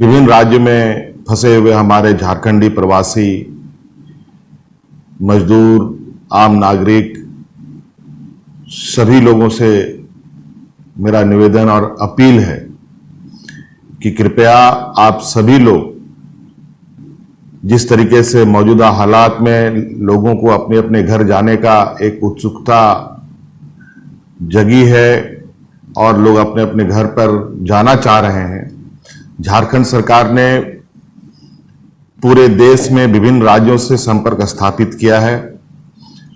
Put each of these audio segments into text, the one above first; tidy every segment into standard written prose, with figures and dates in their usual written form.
विभिन्न राज्य में फंसे हुए हमारे झारखंडी प्रवासी मजदूर, आम नागरिक, सभी लोगों से मेरा निवेदन और अपील है कि कृपया आप सभी लोग जिस तरीके से मौजूदा हालात में लोगों को अपने अपने घर जाने का एक उत्सुकता जगी है और लोग अपने अपने घर पर जाना चाह रहे हैं, झारखंड सरकार ने पूरे देश में विभिन्न राज्यों से संपर्क स्थापित किया है।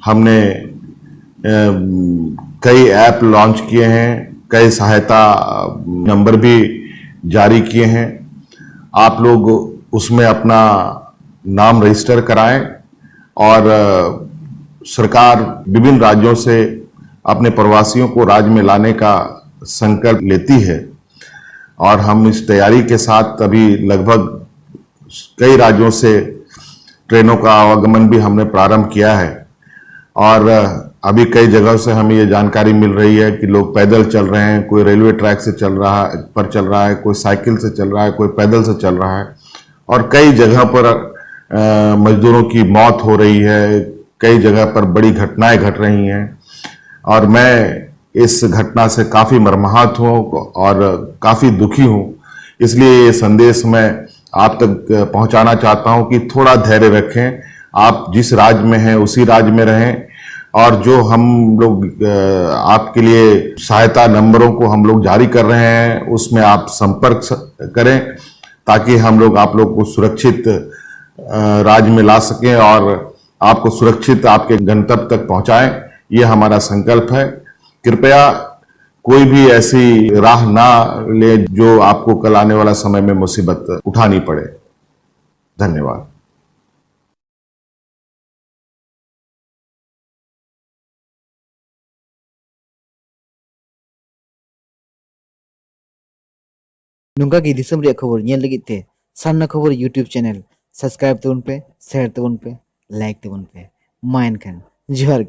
हमने कई ऐप लॉन्च किए हैं, कई सहायता नंबर भी जारी किए हैं। आप लोग उसमें अपना नाम रजिस्टर कराएं और सरकार विभिन्न राज्यों से अपने प्रवासियों को राज्य में लाने का संकल्प लेती है और हम इस तैयारी के साथ अभी लगभग कई राज्यों से ट्रेनों का आवागमन भी हमने प्रारंभ किया है और अभी कई जगहों से हमें ये जानकारी मिल रही है कि लोग पैदल चल रहे हैं, कोई रेलवे ट्रैक से चल रहा है, कोई साइकिल से चल रहा है, कोई पैदल से चल रहा है और कई जगह पर मजदूरों की मौत हो रही है, कई जगह पर बड़ी घटनाएं घट रही हैं और मैं इस घटना से काफ़ी मर्माहत हूँ और काफ़ी दुखी हूँ। इसलिए ये संदेश मैं आप तक पहुँचाना चाहता हूँ कि थोड़ा धैर्य रखें, आप जिस राज्य में हैं उसी राज्य में रहें और जो हम लोग आपके लिए सहायता नंबरों को हम लोग जारी कर रहे हैं उसमें आप संपर्क करें ताकि हम लोग आप लोग को सुरक्षित राज्य में ला सकें और आपको सुरक्षित आपके गंतव्य तक पहुंचाएं। ये हमारा संकल्प है। कृपया कोई भी ऐसी राह ना ले जो आपको कल आने वाला समय में मुसीबत उठानी पड़े। धन्यवाद। नुंगा की दिसम रे खबर ñel लगी ते सामना खबर यूट्यूब चैनल सब्सक्राइब तबन पे शेयर तबन पे लाइक तबन पे माइन खान जोहार।